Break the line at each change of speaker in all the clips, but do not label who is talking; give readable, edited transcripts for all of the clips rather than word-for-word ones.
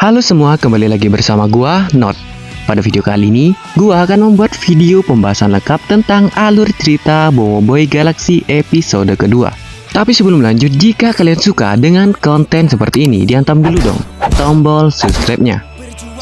Halo semua, kembali lagi bersama gua, Not. Pada video kali ini, gua akan membuat video pembahasan lengkap tentang alur cerita Boboiboy Galaxy episode kedua. Tapi sebelum lanjut, jika kalian suka dengan konten seperti ini, dihantam dulu dong tombol subscribe-nya.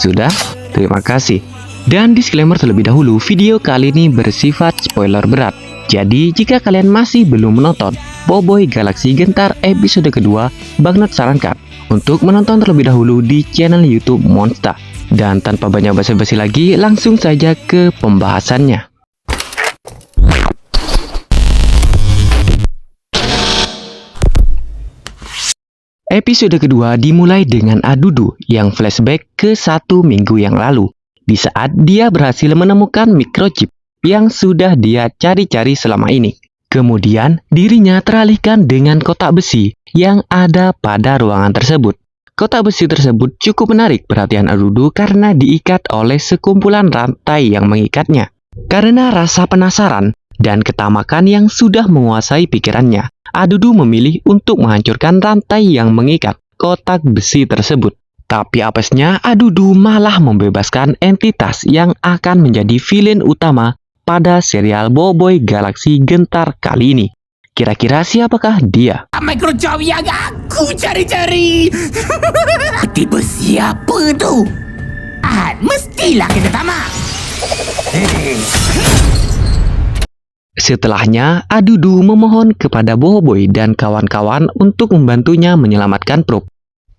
Sudah? Terima kasih. Dan disclaimer terlebih dahulu, video kali ini bersifat spoiler berat. Jadi, jika kalian masih belum menonton Boboiboy Galaxy Gentar episode kedua, Bang Not sarankan untuk menonton terlebih dahulu di channel YouTube Monster. Dan tanpa banyak basa-basi lagi, langsung saja ke pembahasannya. Episode kedua dimulai dengan Adudu yang flashback ke 1 minggu yang lalu, di saat dia berhasil menemukan microchip yang sudah dia cari-cari selama ini. Kemudian, dirinya teralihkan dengan kotak besi yang ada pada ruangan tersebut. Kotak besi tersebut cukup menarik perhatian Adudu karena diikat oleh sekumpulan rantai yang mengikatnya. Karena rasa penasaran dan ketamakan yang sudah menguasai pikirannya, Adudu memilih untuk menghancurkan rantai yang mengikat kotak besi tersebut. Tapi apesnya, Adudu malah membebaskan entitas yang akan menjadi villain utama pada serial Boboiboy Galaxy Gentar kali ini. Kira-kira siapakah dia?
Microchip yang aku cari-cari. Tiba siapa tu? Mestilah kita tamat.
Setelahnya, Adudu memohon kepada Boboiboy dan kawan-kawan untuk membantunya menyelamatkan Probe.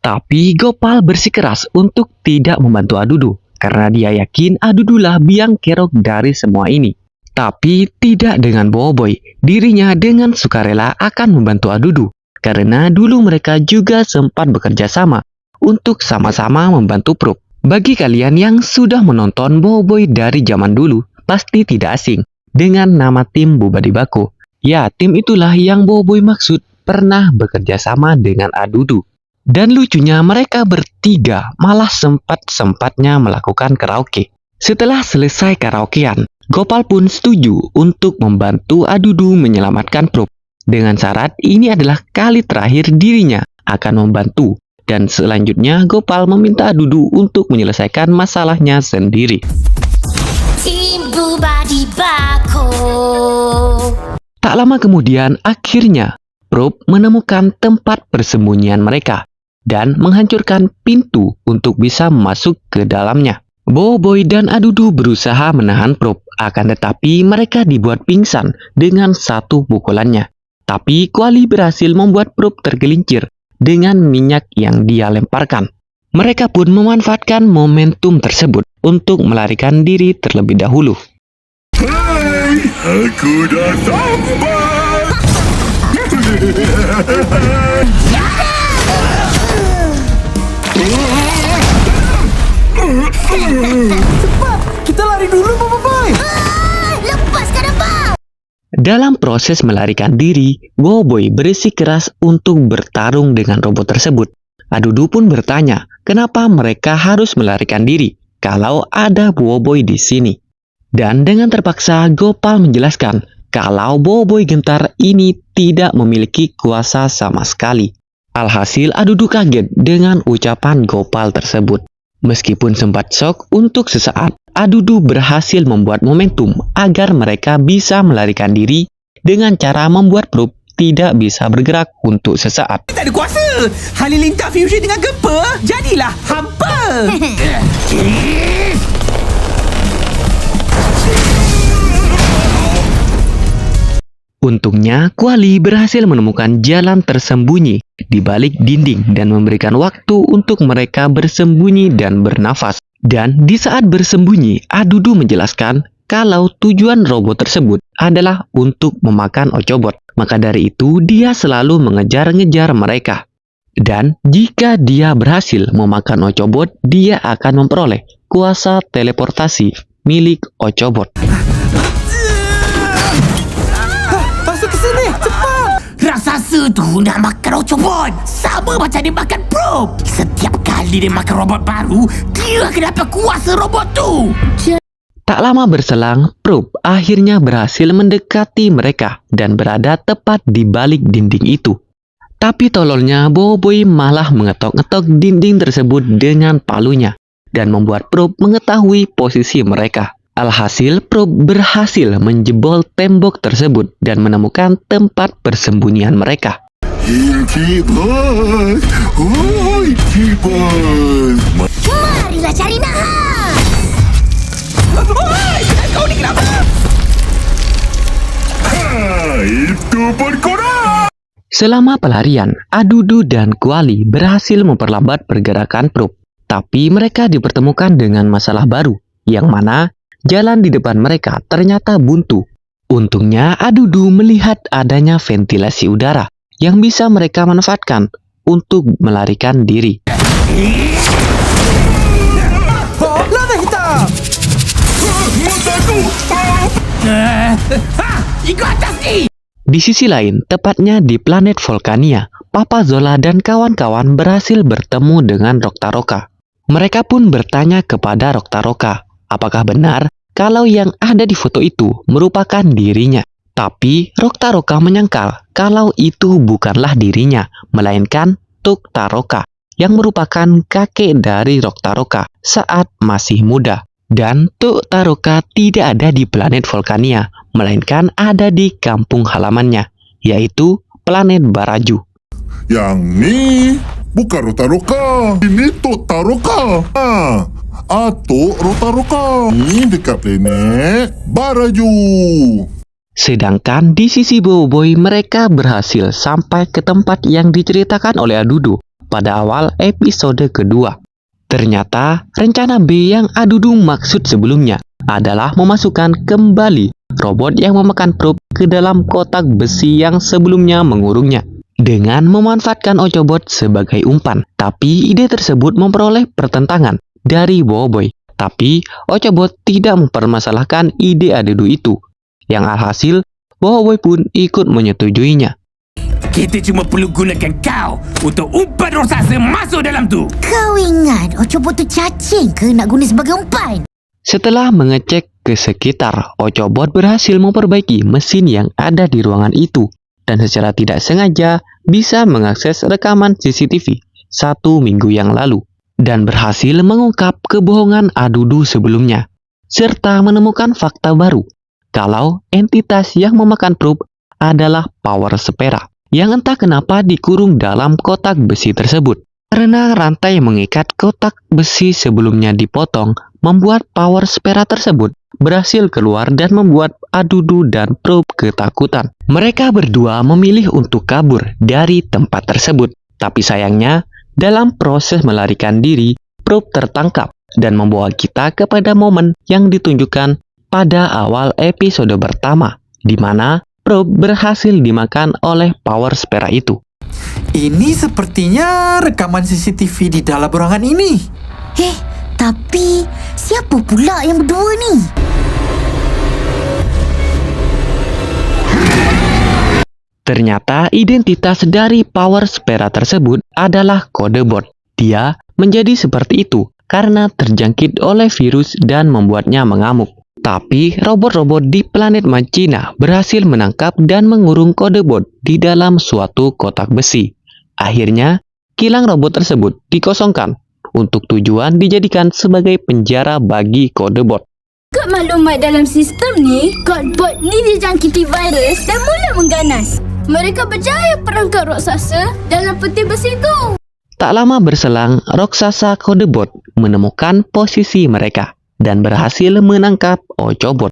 Tapi Gopal bersikeras untuk tidak membantu Adudu, karena dia yakin Adudulah biang kerok dari semua ini. Tapi tidak dengan Boboiboy, dirinya dengan sukarela akan membantu Adudu, karena dulu mereka juga sempat bekerja sama untuk sama-sama membantu Probe. Bagi kalian yang sudah menonton Boboiboy dari zaman dulu, pasti tidak asing dengan nama tim Bubadi Bako. Ya, tim itulah yang Boboiboy maksud pernah bekerja sama dengan Adudu. Dan lucunya mereka bertiga malah sempat-sempatnya melakukan karaoke. Setelah selesai karaokean, Gopal pun setuju untuk membantu Adudu menyelamatkan Probe. Dengan syarat ini adalah kali terakhir dirinya akan membantu. Dan selanjutnya Gopal meminta Adudu untuk menyelesaikan masalahnya sendiri.
Tim Bubadi Bako.
Tak lama kemudian, akhirnya Probe menemukan tempat persembunyian mereka dan menghancurkan pintu untuk bisa masuk ke dalamnya. Boboiboy dan Adudu berusaha menahan Probe, akan tetapi mereka dibuat pingsan dengan satu pukulannya. Tapi Kuali berhasil membuat Probe tergelincir dengan minyak yang dia lemparkan. Mereka pun memanfaatkan momentum tersebut untuk melarikan diri terlebih dahulu.
Hai, aku dah sampai.
Cepat, kita lari dulu, Boboiboy.
Lepaskan abang.
Dalam proses melarikan diri, Boboiboy bersikeras untuk bertarung dengan robot tersebut. Adudu pun bertanya, kenapa mereka harus melarikan diri kalau ada Boboiboy di sini. Dan dengan terpaksa Gopal menjelaskan kalau Boboiboy Gentar ini tidak memiliki kuasa sama sekali. Alhasil Adudu kaget dengan ucapan Gopal tersebut. Meskipun sempat shock untuk sesaat, Adudu berhasil membuat momentum agar mereka bisa melarikan diri dengan cara membuat Probe tidak bisa bergerak untuk sesaat.
Tak ada kuasa. Halilintar fusion dengan gempa. Jadilah hampa.
Untungnya, Kuali berhasil menemukan jalan tersembunyi di balik dinding dan memberikan waktu untuk mereka bersembunyi dan bernafas. Dan di saat bersembunyi, Adudu menjelaskan kalau tujuan robot tersebut adalah untuk memakan Ochobot. Maka dari itu, dia selalu mengejar-ngejar mereka. Dan jika dia berhasil memakan Ochobot, dia akan memperoleh kuasa teleportasi milik Ochobot.
Masuk ke sini, cepat. Raksasa tu nak makan Ochobot. Sama macam dia makan Probe. Setiap kali dia makan robot baru, dia akan dapat kuasa robot tu.
Tak lama berselang, Probe akhirnya berhasil mendekati mereka dan berada tepat di balik dinding itu. Tapi tololnya Boboiboy malah mengetok-ngetok dinding tersebut dengan palunya dan membuat Probe mengetahui posisi mereka. Alhasil Probe berhasil menjebol tembok tersebut dan menemukan tempat persembunyian mereka.
Incibus! Oh, Incibus!
Marilah cari nahas.
Oi, kau ni kenapa?
Itu pun korang!
Selama pelarian, Adudu dan Kuali berhasil memperlambat pergerakan Probe. Tapi mereka dipertemukan dengan masalah baru, yang mana jalan di depan mereka ternyata buntu. Untungnya Adudu melihat adanya ventilasi udara yang bisa mereka manfaatkan untuk melarikan diri.
Oh, lada hitam!
Mataku!
Ikut atas ni!
Di sisi lain, tepatnya di planet Volcania, Papa Zola dan kawan-kawan berhasil bertemu dengan Roktaroka. Mereka pun bertanya kepada Roktaroka, apakah benar kalau yang ada di foto itu merupakan dirinya. Tapi Roktaroka menyangkal kalau itu bukanlah dirinya, melainkan Tuktaroka, yang merupakan kakek dari Roktaroka saat masih muda. Dan Tuktaroka tidak ada di planet Volcania, melainkan ada di kampung halamannya, yaitu planet Baraju.
Yang ni bukan Rotaroka. Ini Tuktaroka. Atuk Rotaroka. Ini dekat planet Baraju.
Sedangkan di sisi Boboiboy mereka berhasil sampai ke tempat yang diceritakan oleh Adudu pada awal episode kedua. Ternyata rencana B yang Adudu maksud sebelumnya adalah memasukkan kembali robot yang memakan Probe ke dalam kotak besi yang sebelumnya mengurungnya dengan memanfaatkan Ochobot sebagai umpan. Tapi ide tersebut memperoleh pertentangan dari Boboiboy. Tapi Ochobot tidak mempermasalahkan ide Adudu itu. Yang alhasil, Boboiboy pun ikut menyetujuinya.
Kita cuma perlu gunakan kau untuk umpan raksasa masuk dalam tu.
Kau ingat Ochobot tu cacing ke nak guna sebagai umpan?
Setelah mengecek ke sekitar, Ochobot berhasil memperbaiki mesin yang ada di ruangan itu dan secara tidak sengaja bisa mengakses rekaman CCTV 1 minggu yang lalu dan berhasil mengungkap kebohongan Adudu sebelumnya serta menemukan fakta baru kalau entitas yang memakan Probe adalah Power Spera yang entah kenapa dikurung dalam kotak besi tersebut. Karena rantai mengikat kotak besi sebelumnya dipotong, membuat Power Spera tersebut berhasil keluar dan membuat Adudu dan Probe ketakutan. Mereka berdua memilih untuk kabur dari tempat tersebut. Tapi sayangnya, dalam proses melarikan diri, Probe tertangkap dan membawa kita kepada momen yang ditunjukkan pada awal episode pertama, di mana Probe berhasil dimakan oleh Power Spera itu.
Ini sepertinya rekaman CCTV di dalam ruangan ini.
Tapi siapa pula yang berdua ni?
Ternyata identitas dari Power Spera tersebut adalah Kodebot. Dia menjadi seperti itu karena terjangkit oleh virus dan membuatnya mengamuk. Tapi robot-robot di planet Machina berhasil menangkap dan mengurung Kodebot di dalam suatu kotak besi. Akhirnya, kilang robot tersebut dikosongkan untuk tujuan dijadikan sebagai penjara bagi Kodebot.
Kod maklumat dalam sistem ni, Kodebot ni dijangkiti virus dan mula mengganas. Mereka berjaya perangkap raksasa dalam peti besi itu.
Tak lama berselang, raksasa Kodebot menemukan posisi mereka dan berhasil menangkap Ochobot.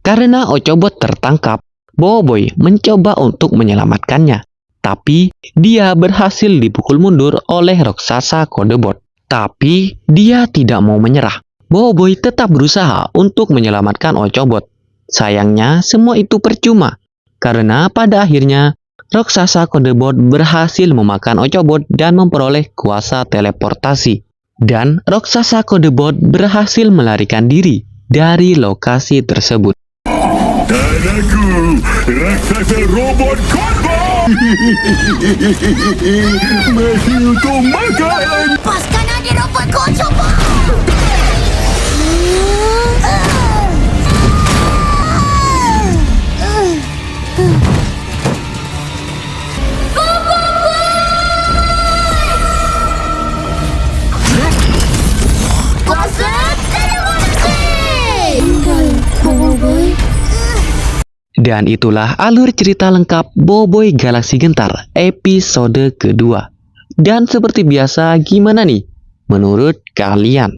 Karena Ochobot tertangkap, Boboiboy mencoba untuk menyelamatkannya. Tapi dia berhasil dipukul mundur oleh raksasa Kodebot. Tapi dia tidak mau menyerah. Boboiboy tetap berusaha untuk menyelamatkan Ochobot. Sayangnya semua itu percuma. Karena pada akhirnya raksasa Kodebot berhasil memakan Ochobot dan memperoleh kuasa teleportasi. Dan raksasa Kodebot berhasil melarikan diri dari lokasi tersebut.
Dan aku, raksasa robot Kodebot! Mari untuk makan!
Lepaskan adik robot kau coba!
Dan itulah alur cerita lengkap Boboiboy Galaksi Gentar episode kedua. Dan seperti biasa, gimana nih menurut kalian?